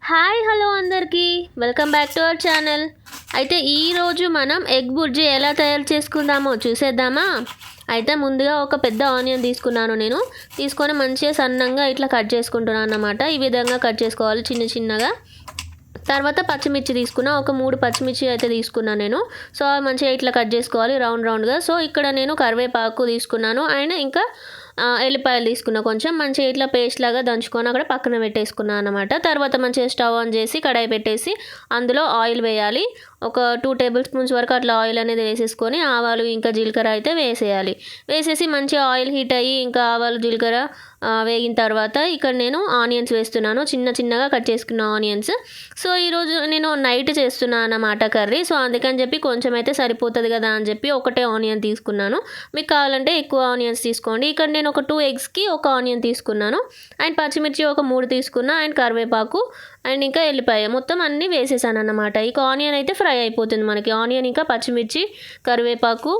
Hi hello అందరికీ welcome back to our channel. అయితే ఈరోజు మనం ఎగ్ బుర్జీ ఎలా తయారు చేసుకుందామో చూసేద్దామా. అయితే ముందుగా ఒక పెద్ద ఆనియన్ తీసుకొని మంచిగా సన్నంగా ఇట్లా కట్ చేసుకుంటున్నాను అన్నమాట. ఈ విధంగా కట్ చేసుకోవాలి చిన్న చిన్నగా. తర్వాత పచ్చిమిర్చి తీసుకున్నా, ఒక 3 పచ్చిమిర్చి అయితే తీసుకున్నాను నేను. సో మంచిగా ఇట్లా కట్ చేసుకోవాలి రౌండ్గా. సో ఇక్కడ నేను కరివేపాకు తీసుకున్నాను అండ్ ఇంకా ఎల్లిపాయలు తీసుకున్నా. కొంచెం మంచిగా ఇట్లా పేస్ట్ లాగా దంచుకొని అక్కడ పక్కన పెట్టేసుకున్నాను అనమాట. తర్వాత మంచిగా స్టవ్ ఆన్ చేసి కడాయి పెట్టేసి అందులో ఆయిల్ వేయాలి. ఒక 2 టేబుల్ స్పూన్స్ వరకు అట్లా ఆయిల్ అనేది వేసేసుకొని ఆవాలు ఇంకా జీలకర్ర అయితే వేసేయాలి. వేసేసి మంచిగా ఆయిల్ హీట్ అయ్యి ఇంకా ఆవాలు జీలకర్ర వేగిన తర్వాత ఇక్కడ నేను ఆనియన్స్ వేస్తున్నాను, చిన్నగా కట్ చేసుకున్న ఆనియన్స్. సో ఈరోజు నేను నైట్ చేస్తున్నాను అన్నమాట కర్రీ. సో అందుకని చెప్పి కొంచెం అయితే సరిపోతుంది కదా అని చెప్పి ఒకటే ఆనియన్ తీసుకున్నాను. మీకు కావాలంటే ఎక్కువ ఆనియన్స్ తీసుకోండి. ఇక్కడ నేను ఒక 2 ఎగ్స్కి ఒక ఆనియన్ తీసుకున్నాను అండ్ పచ్చిమిర్చి ఒక 3 తీసుకున్నా అండ్ కరివేపాకు అండ్ ఇంకా ఎల్లిపాయ మొత్తం అన్నీ వేసేసాను అన్నమాట. ఇక ఆనియన్ అయితే ఫ్రై అయిపోతుంది మనకి. ఆనియన్ ఇంకా పచ్చిమిర్చి కరివేపాకు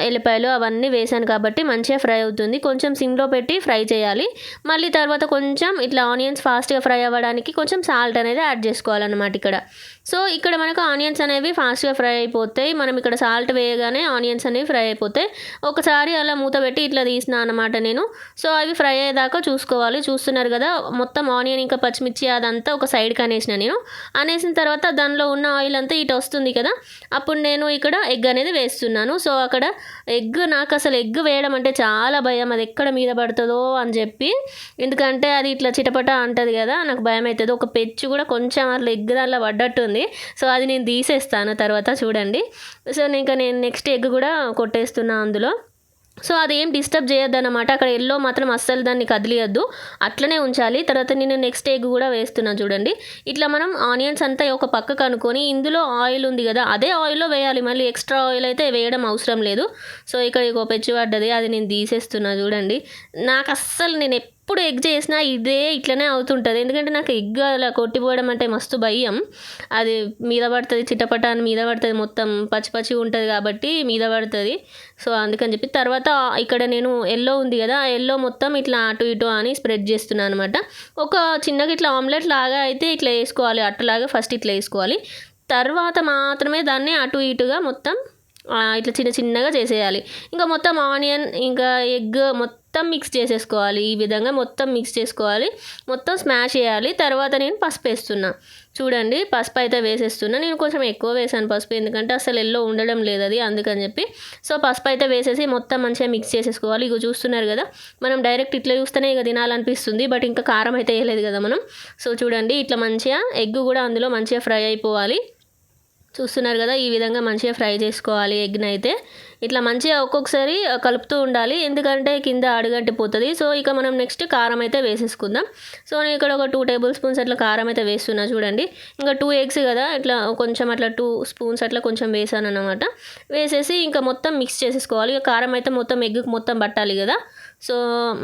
ఎల్లిపాయలు అవన్నీ వేసాను కాబట్టి మంచిగా ఫ్రై అవుతుంది. కొంచెం సిమ్లో పెట్టి ఫ్రై చేయాలి. మళ్ళీ తర్వాత కొంచెం ఇట్లా ఆనియన్స్ ఫాస్ట్గా ఫ్రై అవ్వడానికి కొంచెం సాల్ట్ అనేది యాడ్ చేసుకోవాలన్నమాట ఇక్కడ. సో ఇక్కడ మనకు ఆనియన్స్ అనేవి ఫాస్ట్గా ఫ్రై అయిపోతాయి. మనం ఇక్కడ సాల్ట్ వేయగానే ఆనియన్స్ అనేవి ఫ్రై అయిపోతాయి. ఒకసారి అలా మూత పెట్టి ఇట్లా తీసిన అన్నమాట నేను. సో అవి ఫ్రై అయ్యేదాకా చూసుకోవాలి. చూస్తున్నారు కదా, మొత్తం ఆనియన్ ఇంకా పచ్చిమిర్చి అదంతా ఒక సైడ్కి అనేసిన తర్వాత దానిలో ఉన్న ఆయిల్ అంతా ఇటు వస్తుంది కదా, అప్పుడు నేను ఇక్కడ ఎగ్ అనేది వేస్తున్నాను. సో అక్కడ నాకు అసలు ఎగ్ వేయడం అంటే చాలా భయం, అది ఎక్కడ మీద పడుతుందో అని చెప్పి. ఎందుకంటే అది ఇట్లా చిటపట అంటది కదా, నాకు భయం అవుతుంది. ఒక పెచ్చు కూడా కొంచెం అట్లా ఎగ్ దానిలో పడ్డట్టుంది. సో అది నేను తీసేస్తాను తర్వాత చూడండి. సో ఇంకా నేను నెక్స్ట్ ఎగ్ కూడా కొట్టేస్తున్నా అందులో. సో అదేం డిస్టర్బ్ చేయొద్దన్నమాట. అక్కడ ఎల్లో మాత్రం అస్సలు దాన్ని కదిలియద్దు, అట్లనే ఉంచాలి. తర్వాత నేను నెక్స్ట్ ఎగ్ కూడా వేస్తున్నాను చూడండి. ఇట్లా మనం ఆనియన్స్ అంతా ఒక పక్కకు అనుకొని ఇందులో ఆయిల్ ఉంది కదా, అదే ఆయిల్లో వేయాలి. మళ్ళీ ఎక్స్ట్రా ఆయిల్ అయితే వేయడం అవసరం లేదు. సో ఇక్కడ ఒక పెచ్చు పడ్డది, అది నేను తీసేస్తున్నా చూడండి. నాకు అస్సలు నేను ఎప్పుడు ఎగ్ చేసినా ఇదే ఇట్లనే అవుతుంటుంది. ఎందుకంటే నాకు ఎగ్ అలా కొట్టిపోవడం అంటే మస్తు భయం. అది మీద పడుతుంది, చిట్టపట అని మీద పడుతుంది, మొత్తం పచ్చి ఉంటుంది కాబట్టి మీద పడుతుంది. సో అందుకని చెప్పి తర్వాత ఇక్కడ నేను ఎల్లో ఉంది కదా, ఆ ఎల్లో మొత్తం ఇట్లా అటు ఇటు అని స్ప్రెడ్ చేస్తున్నాను అనమాట. ఒక చిన్నగా ఇట్లా ఆమ్లెట్ లాగా అయితే ఇట్లా వేసుకోవాలి, అట్టలాగా ఫస్ట్ ఇట్లా వేసుకోవాలి. తర్వాత మాత్రమే దాన్ని అటు ఇటుగా మొత్తం ఇట్లా చిన్నగా చేసేయాలి. ఇంకా మొత్తం ఆనియన్ ఇంకా ఎగ్ మొత్తం మిక్స్ చేసేసుకోవాలి. ఈ విధంగా మొత్తం మిక్స్ చేసుకోవాలి, మొత్తం స్మాష్ చేయాలి. తర్వాత నేను పసుపు వేస్తున్నా చూడండి. పసుపు అయితే వేసేస్తున్నా. నేను కొంచెం ఎక్కువ వేసాను పసుపు, ఎందుకంటే అసలు ఎల్లో ఉండడం లేదు అది, అందుకని చెప్పి. సో పసుపు అయితే వేసేసి మొత్తం మంచిగా మిక్స్ చేసేసుకోవాలి. ఇక చూస్తున్నారు కదా, మనం డైరెక్ట్ ఇట్లా చూస్తేనే ఇక తినాలనిపిస్తుంది, బట్ ఇంకా కారం అయితే వేయలేదు కదా మనం. సో చూడండి, ఇట్లా మంచిగా ఎగ్ కూడా అందులో మంచిగా ఫ్రై అయిపోవాలి. చూస్తున్నారు కదా, ఈ విధంగా మంచిగా ఫ్రై చేసుకోవాలి ఎగ్ని అయితే. ఇట్లా మంచిగా ఒక్కొక్కసారి కలుపుతూ ఉండాలి, ఎందుకంటే కింద అడుగంటిపోతుంది. సో ఇక మనం నెక్స్ట్ కారం అయితే వేసేసుకుందాం. సో నేను ఇక్కడ ఒక 2 టేబుల్ స్పూన్స్ అట్లా కారం అయితే వేస్తున్నా చూడండి. ఇంకా 2 ఎగ్స్ కదా, ఇట్లా కొంచెం అట్లా 2 స్పూన్స్ అట్లా కొంచెం వేసాను అన్నమాట. వేసేసి ఇంకా మొత్తం మిక్స్ చేసేసుకోవాలి. ఇక కారం అయితే మొత్తం ఎగ్కి మొత్తం పట్టాలి కదా. సో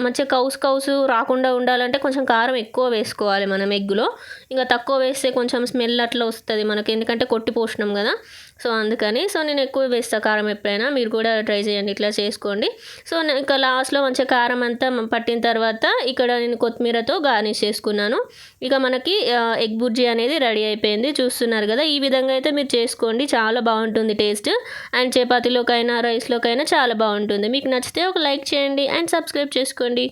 మంచిగా కౌసు రాకుండా ఉండాలంటే కొంచెం కారం ఎక్కువ వేసుకోవాలి మనం ఎగ్గులో. ఇంకా తక్కువ వేస్తే కొంచెం స్మెల్ అట్లా వస్తుంది మనకి, ఎందుకంటే కొట్టి పోసినాం కదా. సో అందుకని నేను ఎక్కువ వేస్తాను కారం ఎప్పుడైనా. మీరు కూడా ట్రై చేయండి, ఇట్లా చేసుకోండి. సో ఇంకా లాస్ట్లో మంచిగా కారం అంతా పట్టిన తర్వాత ఇక్కడ నేను కొత్తిమీరతో గార్నిష్ చేసుకున్నాను. ఇక మనకి ఎగ్ బుర్జీ అనేది రెడీ అయిపోయింది. చూస్తున్నారు కదా, ఈ విధంగా అయితే మీరు చేసుకోండి, చాలా బాగుంటుంది టేస్ట్. అండ్ చపాతీలోకైనా రైస్లోకైనా చాలా బాగుంటుంది. మీకు నచ్చితే ఒక లైక్ చేయండి అండ్ సబ్స్క్రైబ్ చేసుకోండి.